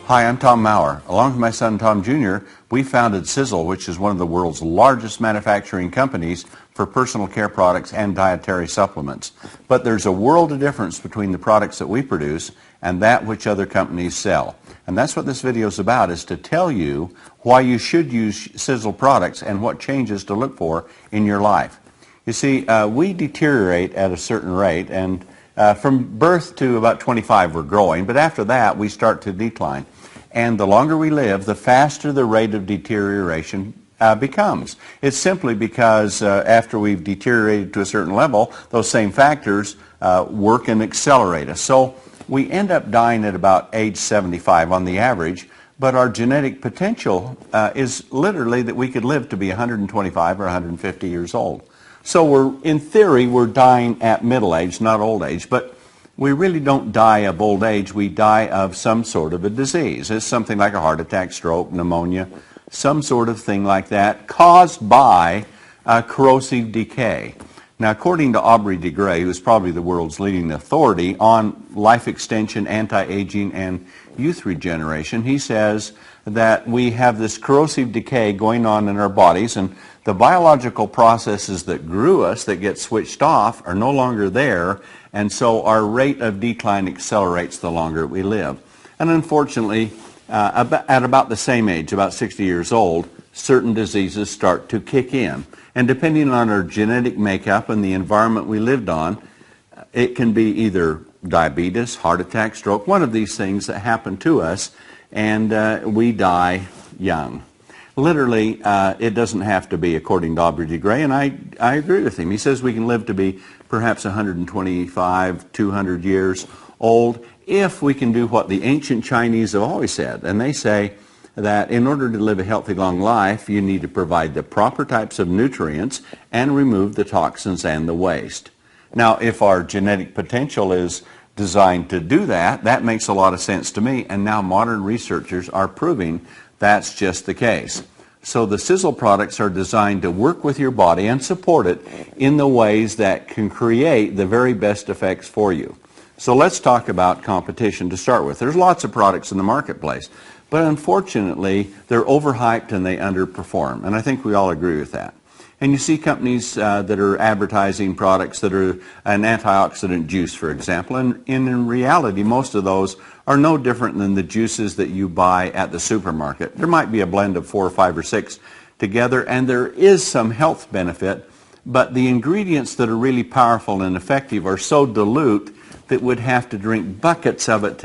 Hi, I'm Tom Maurer. Along with my son Tom Jr., we founded SISEL, which is one of the world's largest manufacturing companies for personal care products and dietary supplements. But there's a world of difference between the products that we produce and that which other companies sell. And that's what this video is about, is to tell you why you should use SISEL products and what changes to look for in your life. You see, we deteriorate at a certain rate, and from birth to about 25 we're growing, but after that we start to decline. And the longer we live, the faster the rate of deterioration becomes. It's simply because after we've deteriorated to a certain level, those same factors work and accelerate us. So we end up dying at about age 75 on the average, but our genetic potential is literally that we could live to be 125 or 150 years old. So in theory, we're dying at middle age, not old age, but we really don't die of old age. We die of some sort of a disease. It's something like a heart attack, stroke, pneumonia, some sort of thing like that caused by corrosive decay. Now, according to Aubrey de Grey, who's probably the world's leading authority on life extension, anti-aging, and youth regeneration, he says that we have this corrosive decay going on in our bodies, and the biological processes that grew us, that get switched off, are no longer there, and so our rate of decline accelerates the longer we live. And unfortunately, at about the same age, about 60 years old, certain diseases start to kick in. And depending on our genetic makeup and the environment we lived on, it can be either diabetes, heart attack, stroke, one of these things that happen to us, and we die young. Literally, it doesn't have to be, according to Aubrey de Grey, and I agree with him. He says we can live to be perhaps 125, 200 years old if we can do what the ancient Chinese have always said. And they say that in order to live a healthy, long life, you need to provide the proper types of nutrients and remove the toxins and the waste. Now, if our genetic potential is designed to do that, that makes a lot of sense to me, and now modern researchers are proving that's just the case. So the SISEL products are designed to work with your body and support it in the ways that can create the very best effects for you. So let's talk about competition to start with. There's lots of products in the marketplace, but unfortunately they're overhyped and they underperform, and I think we all agree with that. And you see companies that are advertising products that are an antioxidant juice, for example, and in reality most of those are no different than the juices that you buy at the supermarket. There might be a blend of 4 or 5 or 6 together, and there is some health benefit, but the ingredients that are really powerful and effective are so dilute that we'd have to drink buckets of it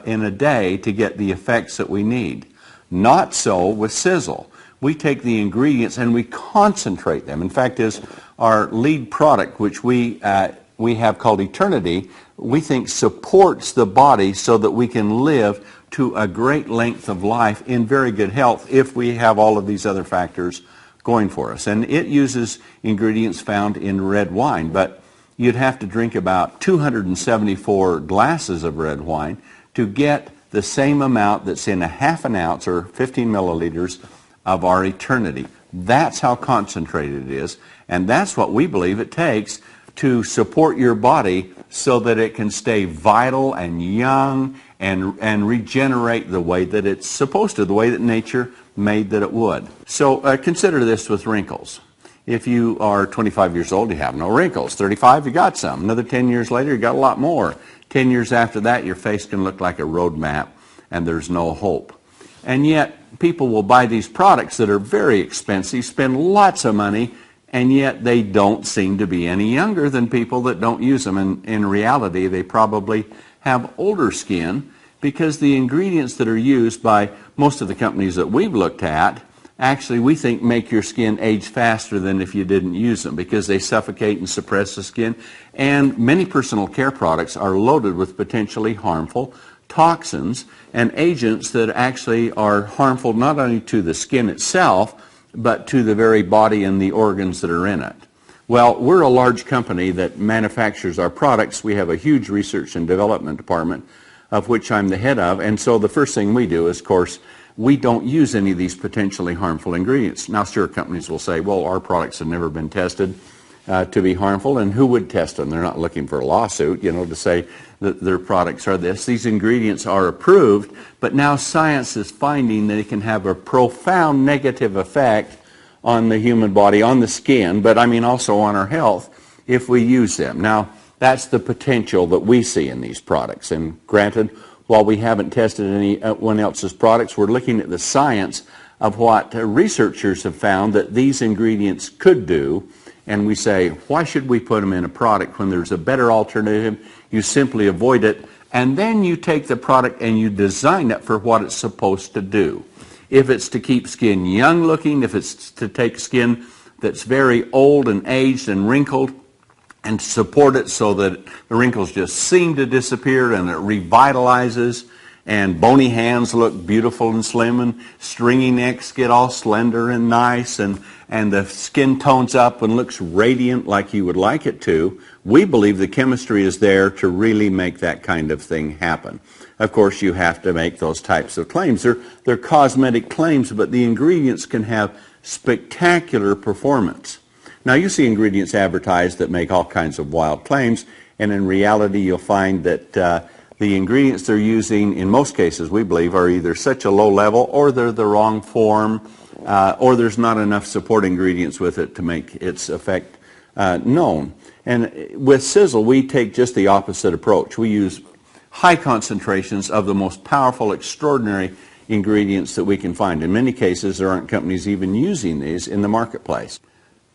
in a day to get the effects that we need. Not so with SISEL. We take the ingredients and we concentrate them. In fact, is our lead product, which we have called Eternity, we think supports the body so that we can live to a great length of life in very good health if we have all of these other factors going for us. And it uses ingredients found in red wine, but you'd have to drink about 274 glasses of red wine to get the same amount that's in a half an ounce or 15 milliliters of our Eternity. That's how concentrated it is, and that's what we believe it takes to support your body so that it can stay vital and young and regenerate the way that it's supposed to, the way that nature made that it would. So consider this with wrinkles. If you are 25 years old, you have no wrinkles. 35, you got some. Another 10 years later, you got a lot more. 10 years after that, your face can look like a road map, and there's no hope. And yet, people will buy these products that are very expensive, spend lots of money, and yet they don't seem to be any younger than people that don't use them. And in reality, they probably have older skin because the ingredients that are used by most of the companies that we've looked at actually, we think, make your skin age faster than if you didn't use them because they suffocate and suppress the skin. And many personal care products are loaded with potentially harmful toxins and agents that actually are harmful not only to the skin itself, but to the very body and the organs that are in it. Well, we're a large company that manufactures our products. We have a huge research and development department, of which I'm the head of, and so the first thing we do is, of course, we don't use any of these potentially harmful ingredients. Now, sure, companies will say, well, our products have never been tested. to be harmful, and who would test them? They're not looking for a lawsuit, to say that their products are this. These ingredients are approved, but now science is finding that it can have a profound negative effect on the human body, on the skin, but also on our health if we use them. Now, that's the potential that we see in these products. And granted, while we haven't tested anyone else's products, we're looking at the science of what researchers have found that these ingredients could do. And we say, why should we put them in a product when there's a better alternative? You simply avoid it, and then you take the product and you design it for what it's supposed to do. If it's to keep skin young looking, if it's to take skin that's very old and aged and wrinkled and support it so that the wrinkles just seem to disappear and it revitalizes, and bony hands look beautiful and slim, and stringy necks get all slender and nice, and the skin tones up and looks radiant like you would like it to, we believe the chemistry is there to really make that kind of thing happen. Of course, you have to make those types of claims. They're cosmetic claims, but the ingredients can have spectacular performance. Now, you see ingredients advertised that make all kinds of wild claims, and in reality, you'll find that the ingredients they're using, in most cases, we believe, are either such a low level, or they're the wrong form, or there's not enough support ingredients with it to make its effect known. And with SISEL, we take just the opposite approach. We use high concentrations of the most powerful, extraordinary ingredients that we can find. In many cases, there aren't companies even using these in the marketplace.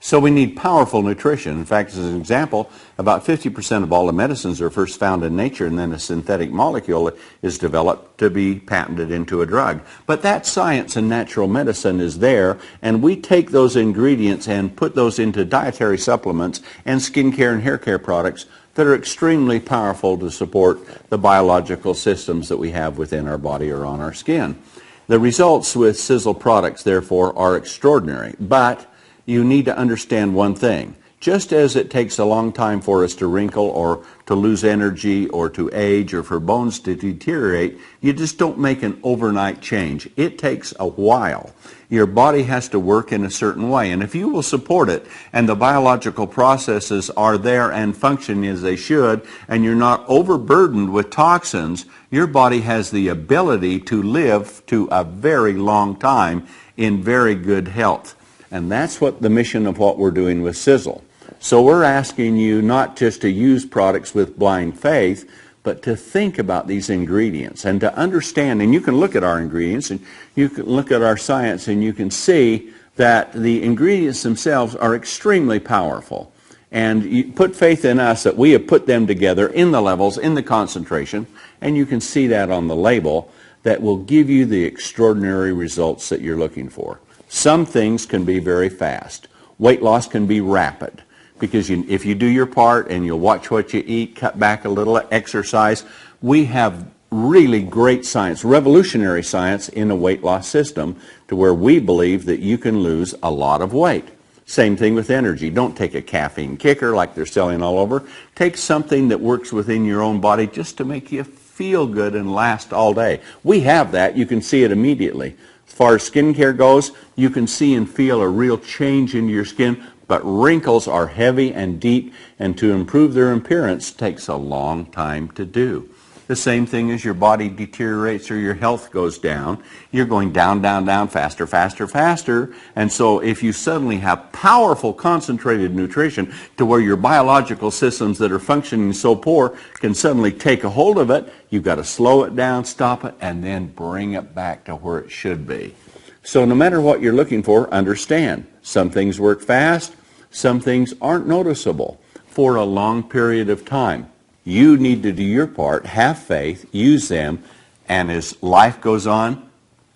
So we need powerful nutrition. In fact, as an example, about 50% of all the medicines are first found in nature, and then a synthetic molecule is developed to be patented into a drug. But that science in natural medicine is there, and we take those ingredients and put those into dietary supplements and skincare and hair care products that are extremely powerful to support the biological systems that we have within our body or on our skin. The results with SISEL products, therefore, are extraordinary. But you need to understand one thing. Just as it takes a long time for us to wrinkle or to lose energy or to age or for bones to deteriorate, you just don't make an overnight change. It takes a while. Your body has to work in a certain way, and if you will support it and the biological processes are there and function as they should, and you're not overburdened with toxins, your body has the ability to live to a very long time in very good health. And that's what the mission of what we're doing with SISEL. So we're asking you not just to use products with blind faith, but to think about these ingredients and to understand. And you can look at our ingredients and you can look at our science, and you can see that the ingredients themselves are extremely powerful. And you put faith in us that we have put them together in the levels, in the concentration, and you can see that on the label, that will give you the extraordinary results that you're looking for. Some things can be very fast. Weight loss can be rapid, because if you do your part and you'll watch what you eat, cut back a little, exercise, we have really great science, revolutionary science in a weight loss system to where we believe that you can lose a lot of weight. Same thing with energy. Don't take a caffeine kicker like they're selling all over. Take something that works within your own body just to make you feel good and last all day. We have that. You can see it immediately. As far as skincare goes, you can see and feel a real change in your skin, but wrinkles are heavy and deep, and to improve their appearance takes a long time to do. The same thing as your body deteriorates or your health goes down. You're going down, down, down, faster, faster, faster. And so if you suddenly have powerful concentrated nutrition to where your biological systems that are functioning so poor can suddenly take a hold of it, you've got to slow it down, stop it, and then bring it back to where it should be. So no matter what you're looking for, understand. Some things work fast, some things aren't noticeable for a long period of time. You need to do your part, have faith, use them, and as life goes on,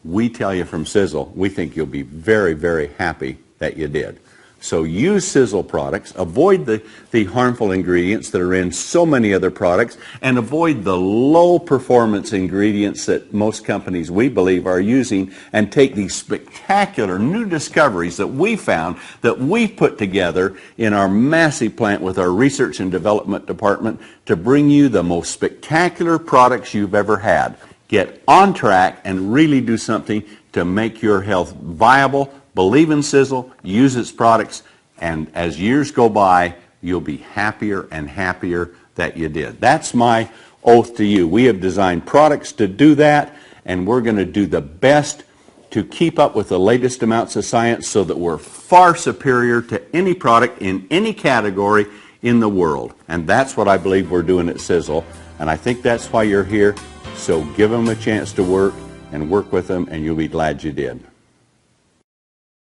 we tell you from SISEL, we think you'll be very, very happy that you did. So use SISEL products, avoid the harmful ingredients that are in so many other products, and avoid the low performance ingredients that most companies, we believe, are using, and take these spectacular new discoveries that we found, that we've put together in our massive plant with our research and development department to bring you the most spectacular products you've ever had. Get on track and really do something to make your health viable. Believe in SISEL, use its products, And as years go by, you'll be happier and happier that you did. That's my oath to you. We have designed products to do that, and we're going to do the best to keep up with the latest amounts of science so that we're far superior to any product in any category in the world. And that's what I believe we're doing at SISEL, and I think that's why you're here. So give them a chance to work and work with them, and you'll be glad you did.